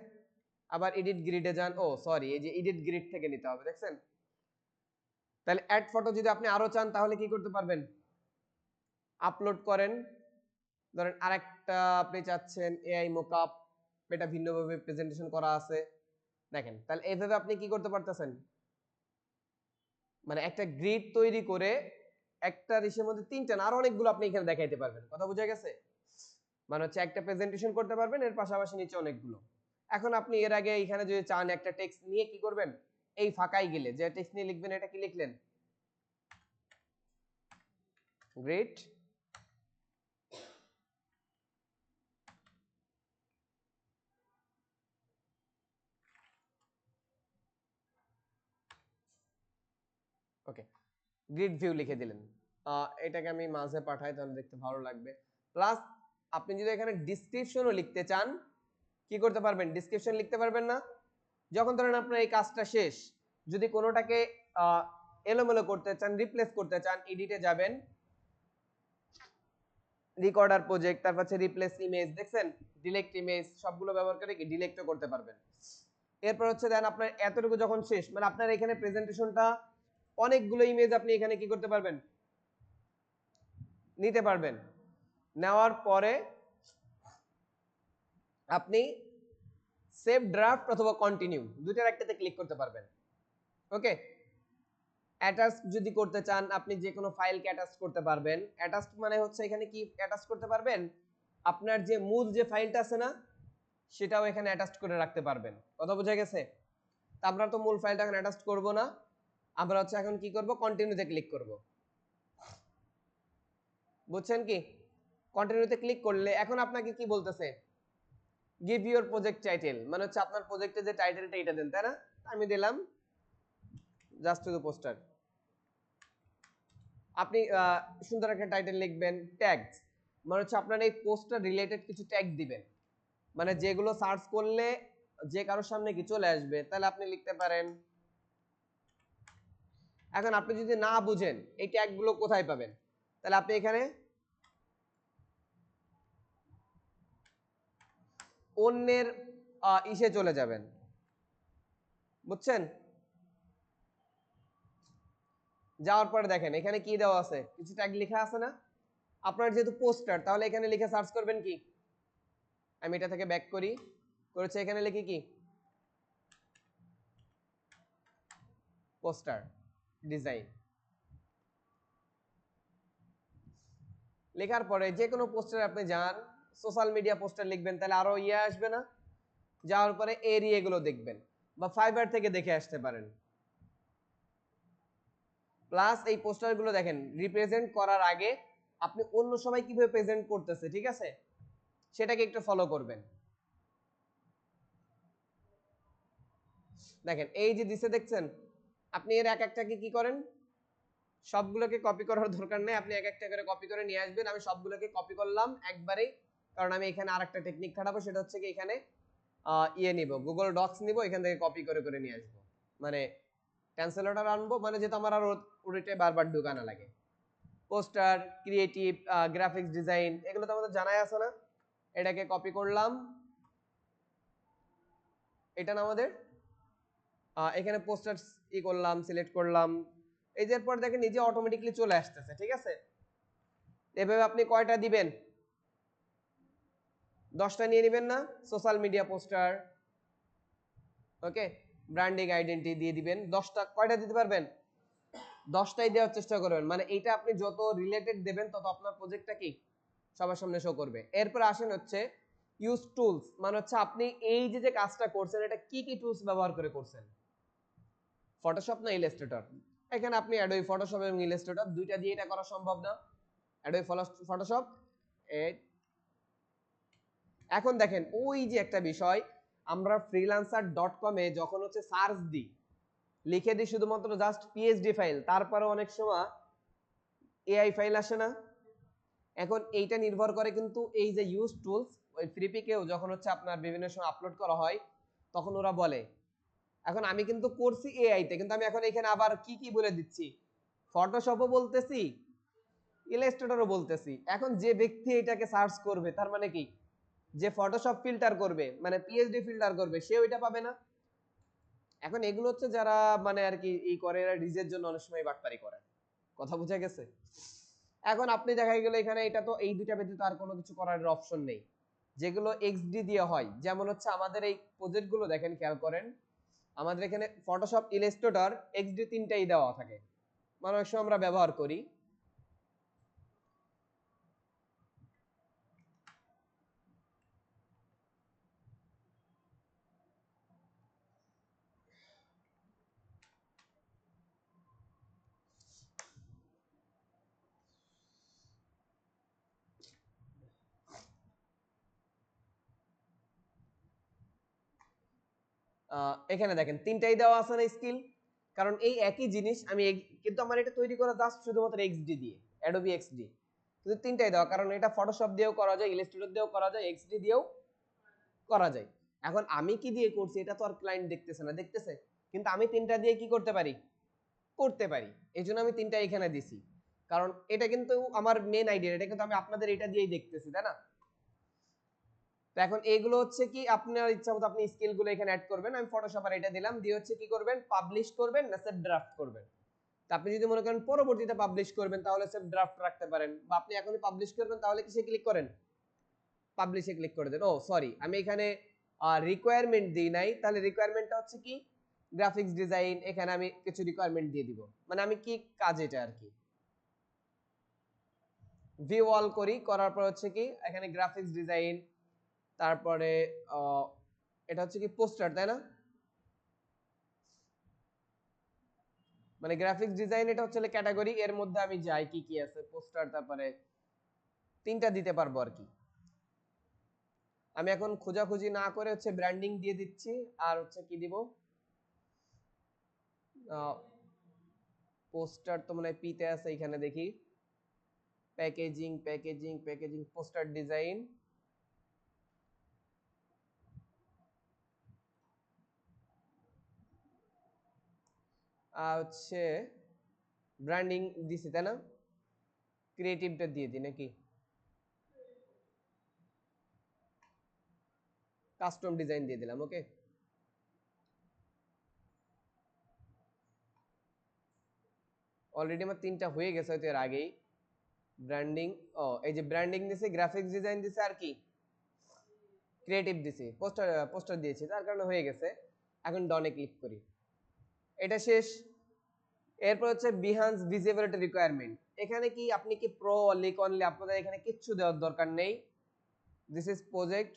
আবার এডিট গ্রিডে যান, ও সরি, এই যে এডিট গ্রিড থেকে নিতে হবে, দেখছেন? তাহলে অ্যাড ফটো যদি আপনি আরো চান তাহলে কি করতে পারবেন, আপলোড করেন। ধরেন আরেকটা আপনি চাচ্ছেন এআই মোকআপ, এটা ভিন্নভাবে প্রেজেন্টেশন করা আছে, দেখেন তাহলে এইভাবে আপনি কি করতে পারতেছেন, মানে একটা গ্রিড তৈরি করে একটা রিসের মধ্যে তিনটা না আরো অনেকগুলো আপনি এখানে দেখাইতে পারবেন। কথা বোঝা গেছে? মানে হচ্ছে একটা প্রেজেন্টেশন করতে পারবেন, এর পাশাপাশি নিচে অনেকগুলো। এখন আপনি এর আগে এখানে যদি চান একটা টেক্সট নিয়ে কি করবেন, এই ফাঁকায় গেলে যে টেক্সট নিয়ে লিখবেন, এটা কি লিখলেন, গ্রেট, ওকে, গ্রিড ভিউ লিখে দিলেন। এটাকে আমি মাঝে পাঠাই তাহলে দেখতে ভালো লাগবে। প্লাস আপনি যদি এখানে ডিসক্রিপশনও লিখতে চান, কি করতে পারবেন, ডিসক্রিপশন লিখতে পারবেন না? যখন ধরেন আপনার এই কাজটা শেষ, যদি কোনোটাকে এলোমেলো করতে চান, রিপ্লেস করতে চান, এডিটে যাবেন, রিকর্ডার প্রজেক্ট, তারপর হচ্ছে রিপ্লেস ইমেজ, দেখছেন ডিলেক্ট ইমেজ, সবগুলো ব্যবহার করে কি ডিলেক্টও করতে পারবেন। এরপর হচ্ছে দেন আপনার এতটুকু যখন শেষ, মানে আপনার এখানে প্রেজেন্টেশনটা অনেকগুলো ইমেজ আপনি এখানে কি করতে পারবেন, নিতে পারবেন। নেওয়ার পরে আপনি সেভ ড্রাফট অথবা কন্টিনিউ দুইটার একটাতে ক্লিক করতে পারবেন। ওকে, অ্যাটাচ যদি করতে চান আপনি যে কোনো ফাইলকে অ্যাটাচ করতে পারবেন। অ্যাটাচ মানে হচ্ছে এখানে কি অ্যাটাচ করতে পারবেন, আপনার যে মূল যে ফাইলটা আছে না সেটাও এখানে অ্যাটাচ করে রাখতে পারবেন। কথা বোঝা গেছে? তা আমরা তো মূল ফাইলটা এখন অ্যাটাচ করব না, আমরা হচ্ছে এখন কি করব, কন্টিনিউতে ক্লিক করব। বুঝছেন কি? কন্টিনিউতে ক্লিক করলে এখন আপনাকে কি বলতেছে, গিভ ইউর প্রজেক্ট টাইটেল, মানে হচ্ছে আপনার প্রজেক্টের যে টাইটেলটা এটা দেন, তাই না? আমি দিলাম জাস্ট টু দ্য পোস্টার। আপনি সুন্দর একটা টাইটেল লিখবেন, ট্যাগস মানে হচ্ছে আপনার এই পোস্টার রিলেটেড কিছু ট্যাগ দিবেন, মানে যেগুলো সার্চ করলে যে কারোর সামনে কি চলে আসবে, তাহলে আপনি লিখতে পারেন। এখন আপনি যদি না বুঝেন এই ট্যাগগুলো কোথায় পাবেন, তাহলে আপনি এখানে অন্যের ইসে চলে যাবেন, বুঝছেন? যাওয়ার পরে দেখেন এখানে কি দেওয়া আছে, কিছু ট্যাগ লেখা আছে না? আপনার যেহেতু পোস্টার, তাহলে এখানে লিখে সার্চ করবেন কি, আমি এটা থেকে ব্যাক করি, করেছে এখানে লিখি কি, পোস্টার ডিজাইন। লেখার পরে যে কোনো পোস্টার আপনি যান, সোশ্যাল মিডিয়া পোস্টার লিখবেন, তাহলে আরো ইয়ে আসবে না? যাওয়ার পরে এরিয়া গুলো দেখবেন, বা ফাইবার থেকে দেখে আসতে পারেন। প্লাস এই পোস্টার গুলো দেখেন রিপ্রেজেন্ট করার আগে আপনি অন্য সবাই কিভাবে প্রেজেন্ট করতেছে, ঠিক আছে, সেটাকে একটু ফলো করবেন। দেখেন এই যে দিছে, দেখছেন? আপনি এর এক একটাকে কি করেন, সবগুলোকে কপি করার দরকার নেই, আপনি এক একটা করে কপি করে নিয়ে আসবেন। আমি সবগুলোকে কপি করলাম একবারেই, কারণ আমি এখানে আরেকটা টেকনিক খাটাবো, সেটা হচ্ছে কি এখানে ইয়ে নিব, গুগল ডক্স নিব, এখান থেকে কপি করে করে নিয়ে আসবো, মানে ক্যান্সেলটা আনবো, মানে যেহেতু আমার আর ওটাই বারবার ঢুকানো লাগে। পোস্টার, ক্রিয়েটিভ, গ্রাফিক্স ডিজাইন, এগুলো তো আমাদের জানাই আছে না? এটাকে কপি করলাম, এটা না আমাদের এখানে পোস্টার ই করলাম, সিলেক্ট করলাম, এই যে পর দেখেন নিজে অটোমেটিকলি চলে আসতেছে, ঠিক আছে? এভাবে আপনি কয়টা দিবেন, 10টা নিয়ে নেবেন না? সোশ্যাল মিডিয়া পোস্টার, ওকে, ব্র্যান্ডিং আইডেন্টিটি দিয়ে দিবেন, 10টা কয়টা দিতে পারবেন, 10টাই দেওয়ার চেষ্টা করবেন, মানে এইটা আপনি যত রিলেটেড দেবেন তত আপনার প্রজেক্টটা কি সবার সামনে শো করবে। এরপর আসেন হচ্ছে ইউজ টুলস, মানে হচ্ছে আপনি এই যে যে কাজটা করছেন এটা কি কি টুলস ব্যবহার করে করছেন, ফটোশপ না ইলাস্ট্রেটর? এখানে আপনি অ্যাডোবি ফটোশপ এবং ইলাস্ট্রেটর দুইটা দিয়ে এটা করা সম্ভব না, অ্যাডোবি ফটোশপ। এখন দেখেন ওই যে একটা বিষয়, আমরা freelancer.com এ যখন হচ্ছে সার্চ দিই, লিখে দিই শুধুমাত্র জাস্ট পিএইচডি ফাইল, তারপরে অনেক সময় এআই ফাইল আসে না? এখন এইটা নির্ভর করে কিন্তু এই যে ইউজ টুলস, ওই ফ্রিপিকেও যখন হচ্ছে আপনার বিভিন্ন সময় আপলোড করা হয় তখন ওরা বলে, এখন আমি কিন্তু করছি এআই তে, কিন্তু আমি এখন এখানে আবার কি কি বলে দিচ্ছি, ফটোশপও বলতেছি, ইলাস্ট্রেটরও বলতেছি। এখন যে ব্যক্তি এটাকে সার্চ করবে তার মানে কি, যে ফটোশপ ফিল্টার করবে মানে পিএইচডি ফিল্টার করবে সে ওইটা পাবে না। এখন এগুলো হচ্ছে যারা মানে আর কি এই করে এরা রিজের জন্য অনেক সময় বাটপারি করে। কথা বুঝা গেছে? এখন আপনি দেখা গেল এখানে এটা তো এই দুইটা ব্যতীত আর কোনো কিছু করার অপশন নেই। যেগুলো এক্সডি দিয়ে হয় যেমন হচ্ছে আমাদের এই প্রজেক্ট গুলো দেখেন খেয়াল করেন আমাদের এখানে ফটোশপ ইলাস্ট্রেটর এক্সডি তিনটাই দেওয়া থাকে মানে অনেক সময় আমরা ব্যবহার করি। এখানে দেখেন তিনটাই দেওয়া আছে না স্কিল, কারণ এই একই জিনিস আমি কিন্তু আমার এটা তৈরি করা জাস্ট শুধুমাত্র এক্সডি দিয়ে, অ্যাডোবি এক্সডি, কিন্তু তিনটাই দেওয়া কারণ এটা ফটোশপ দিয়েও করা যায়, ইলাস্ট্রেটর দিয়েও করা যায়, এক্সডি দিয়েও করা যায়। এখন আমি কি দিয়ে করছি এটা তো আর ক্লায়েন্ট দেখতেছে না, দেখতেছে, কিন্তু আমি তিনটা দিয়ে কি করতে পারি, করতে পারি। এই জন্য আমি তিনটা এখানে দিছি, কারণ এটা কিন্তু আমার মেন আইডিয়া, এটা কিন্তু আমি আপনাদের এটা দিয়েই দেখতেছি, তাই না? তো এখন এইগুলো হচ্ছে কি আপনার ইচ্ছা মতো আপনি স্কিল গুলো এখানে অ্যাড করবেন। আমি ফটোশপ আর এটা দিলাম দিয়ে হচ্ছে কি করবেন, পাবলিশ করবেন না সেভ ড্রাফট করবেন। তা আপনি যদি মনে করেন পরবর্তীতে পাবলিশ করবেন তাহলে সেভ ড্রাফট রাখতে পারেন, বা আপনি এখনই পাবলিশ করবেন তাহলে কিসে ক্লিক করেন, পাবলিশে ক্লিক করে দেন। ও সরি, আমি এখানে রিকোয়ারমেন্ট দিই নাই, তাহলে রিকোয়ারমেন্টটা হচ্ছে কি গ্রাফিক্স ডিজাইন, এখানে আমি কিছু রিকোয়ারমেন্ট দিয়ে দিব, মানে আমি কি কাজ এটা আর কি ভিউ অল করি, করার পর হচ্ছে কি এখানে গ্রাফিক্স ডিজাইন, তারপরে এটা হচ্ছে কি পোস্টার, তাই না? মানে গ্রাফিক্স ডিজাইন এটা হচ্ছে ক্যাটাগরি, এর মধ্যে আমি যাই কি কি আছে পোস্টার, তারপরে তিনটা দিতে পারবো আর কি। আমি এখন খোঁজাখুঁজি না করে হচ্ছে ব্র্যান্ডিং দিয়ে দিচ্ছি, আর হচ্ছে কি দিব, পোস্টার তো মানে পিতে আছে, এখানে দেখি packaging packaging packaging poster design, হচ্ছে ব্র্যান্ডিং দিছি, তাই না? ক্রিয়েটিভটা দিয়ে দিই নাকি, কাস্টম ডিজাইন দিয়ে দিলাম, ওকে। অলরেডি আমার তিনটা হয়ে গেছে হয়তো এর আগেই। ব্র্যান্ডিং, ও এই যে ব্র্যান্ডিং দিছে, গ্রাফিক্স ডিজাইন দিছে, আর কি ক্রিয়েটিভ দিছি, পোস্টার পোস্টার দিয়েছি, তার কারণে হয়ে গেছে। এখন ডনে ক্লিক করি, এটা শেষ। এরপর হচ্ছে বিহান্স ভিজিবিলিটি রিকোয়ারমেন্ট, এখানে কি আপনি কি প্রো লিক অনলি, আপনাদের এখানে কিচ্ছু দেওয়ার দরকার নেই। This is project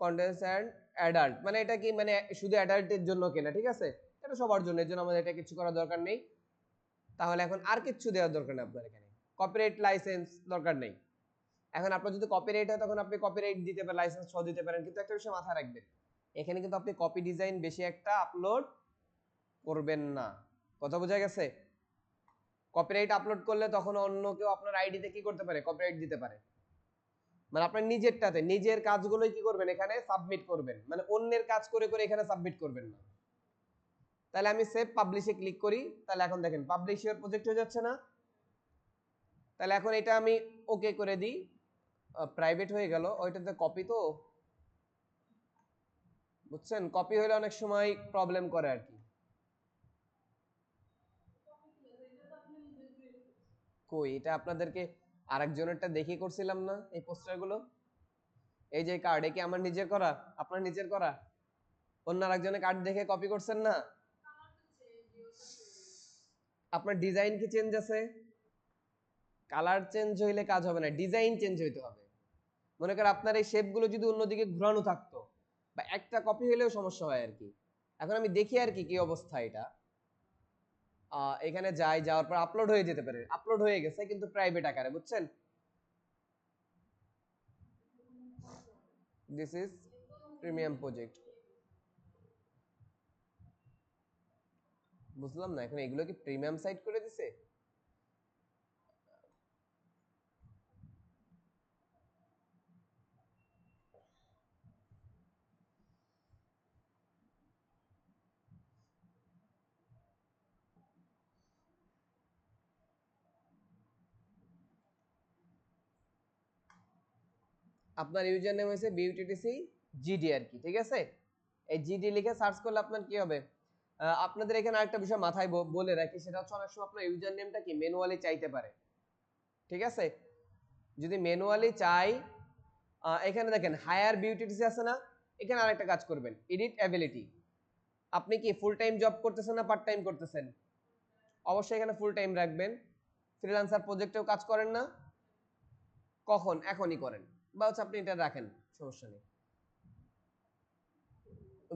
contents and adult, মানে এটা কি মানে শুধু অ্যাডাল্টের জন্য কিনা, ঠিক আছে, এটা সবার জন্য, এর জন্য আমাদের এটা কিছু করার দরকার নেই। তাহলে এখন আর কিচ্ছু দেওয়ার দরকার নেই আপনার এখানে, কপিরাইট লাইসেন্স দরকার নেই। এখন আপনার যদি কপিরাইট হয় তখন আপনি কপিরাইট দিতে পারেন, লাইসেন্স সহ দিতে পারেন, কিন্তু একটা বিষয় মাথায় রাখবেন, এখানে কিন্তু আপনি কপি ডিজাইন বেশি একটা আপলোড করবেন না। কথা বোঝা গেছে? কপিরাইট আপলোড করলে তখন অন্য কেউ আপনার আইডিতে কি করতে পারে, কপিরাইট দিতে পারে। মানে আপনার নিজেরটাতে নিজের কাজগুলোই কি করবেন এখানে সাবমিট করবেন, মানে অন্যের কাজ করে করে এখানে সাবমিট করবেন না। তাহলে আমি সেভ পাবলিশে ক্লিক করি, তাহলে এখন দেখেন পাবলিশ ইওর প্রজেক্ট হয়ে যাচ্ছে না? তাহলে এখন এটা আমি ওকে করে দিই, প্রাইভেট হয়ে গেল, ওইটাতে কপি তো বুঝছেন, কপি হলে অনেক সময় প্রবলেম করে আর কি। কই এটা আপনাদেরকে আরেকজনেরটা দেখে করছিলাম না এই পোস্টারগুলো, এই যে কার্ড, এ কি আমার নিজের করা, আপনার নিজের করা, অন্য আরেকজনের কার্ড দেখে কপি করছেন না? আপনার ডিজাইন কি চেঞ্জ আছে? কালার চেঞ্জ হইলে কাজ হবে না, ডিজাইন চেঞ্জ হইতে হবে। মনে করেন আপনার এই শেপগুলো যদি অন্যদিকে ঘোরানো থাকতো বা একটা কপি হলেও সমস্যা হয় আর কি। এখন আমি দেখি আর কি কি অবস্থা এটা, এখানে যাই, যাওয়ার পর আপলোড হয়ে যেতে পারে, আপলোড হয়ে গেছে কিন্তু প্রাইভেট আকারে, বুঝছেন? This is premium project. বুঝলাম না এখন এগুলো কি প্রিমিয়াম সাইট করে দিছে? আপনার ইউজার নেম হয়েছে বিউটিটিসি জিডি আর কি, ঠিক আছে। এই জিডি লিখে সার্চ করলে আপনার কি হবে, আপনাদের এখানে আরেকটা বিষয় মাথায় বলে রাখি, সেটা হচ্ছে অনেক সময় আপনার ইউজার নেমটা কি ম্যানুয়ালি চাইতে পারে, ঠিক আছে। যদি ম্যানুয়ালি চাই, এখানে দেখেন হায়ার বিউটিটিসি আছে না, এখানে আরেকটা কাজ করবেন, এডিট অ্যাবিলিটি। আপনি কি ফুল টাইম জব করতেছেন না পার্ট টাইম করতেছেন? অবশ্যই এখানে ফুল টাইম রাখবেন। ফ্রিল্যান্সার প্রজেক্টেও কাজ করেন না? কখন? এখনই করেন, বা হচ্ছে আপনি এটা রাখেন, সমস্যা নেই,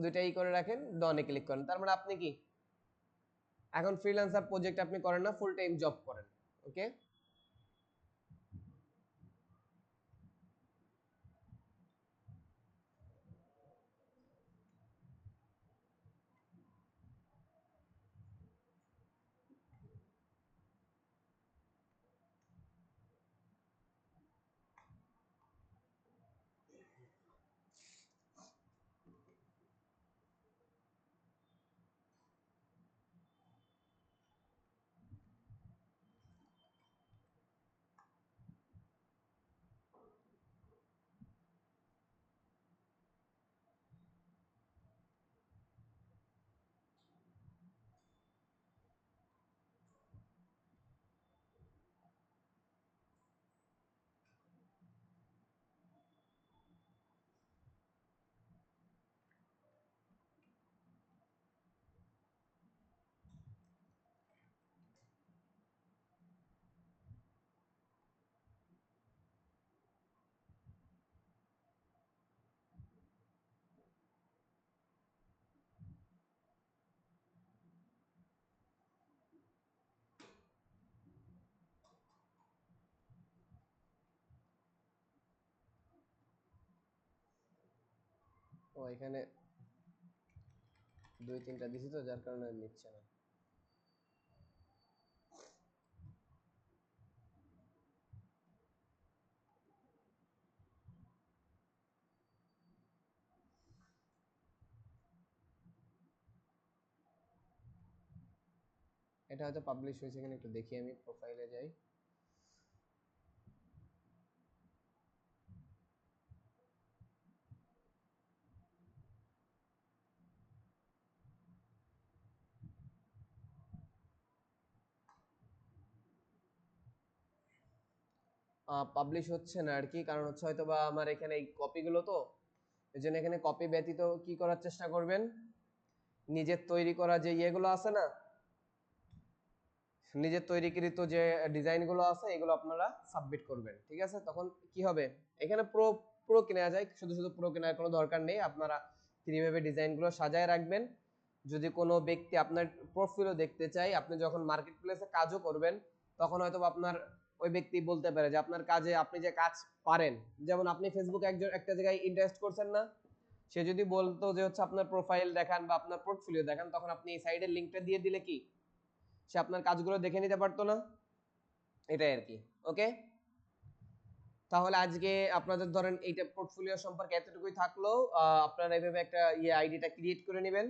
দুইটাই করে রাখেন, ডনে ক্লিক করেন। তার মানে আপনি কি এখন ফ্রিল্যান্সার প্রজেক্ট আপনি করেন না, ফুল টাইম জব করেন। ওকে, ও এখানে 2-3টা দিছি তো, যার কারণে নিচ্ছে না। এটা হয়তো পাবলিশ হয়েছে কিনা একটু দেখি, আমি প্রোফাইলে যাই। পাবলিশ হচ্ছে না আর কি, কারণ হচ্ছে হয়তো বা আমার এখানে এই কপিগুলো তো, এই জন্য এখানে কপি ব্যতীত কি করার চেষ্টা করবেন, নিজের তৈরি করা যে ইয়েগুলো আছে না, নিজের তৈরিকৃত যে ডিজাইনগুলো আছে এগুলো আপনারা সাবমিট করবেন, ঠিক আছে। তখন কি হবে, এখানে প্রো প্রো কেনা যায়, শুধু শুধু প্রো কেনার কোনো দরকার নেই, আপনারা ফ্রিভাবে ডিজাইনগুলো সাজায় রাখবেন। যদি কোনো ব্যক্তি আপনার প্রোফাইলও দেখতে চায়, আপনি যখন মার্কেট প্লেসে কাজও করবেন, তখন হয়তো আপনার ওই ব্যক্তি বলতে পারে যে আপনার কাজে আপনি যে কাজ পারেন, যেমন আপনি ফেসবুকে একটা জায়গায় ইনভেস্ট করছেন না, সে যদি বলতো যে হচ্ছে আপনার প্রোফাইল দেখান বা আপনার পোর্টফোলিও দেখান, তখন আপনি এই সাইডের লিঙ্কটা দিয়ে দিলে কি সে আপনার কাজগুলো দেখে নিতে পারতো না, এটাই আর কি। ওকে, তাহলে আজকে আপনাদের ধরেন এইটা পোর্টফোলিও সম্পর্কে এতটুকুই থাকলো। আপনারা এইভাবে একটা আইডিটা ক্রিয়েট করে নেবেন।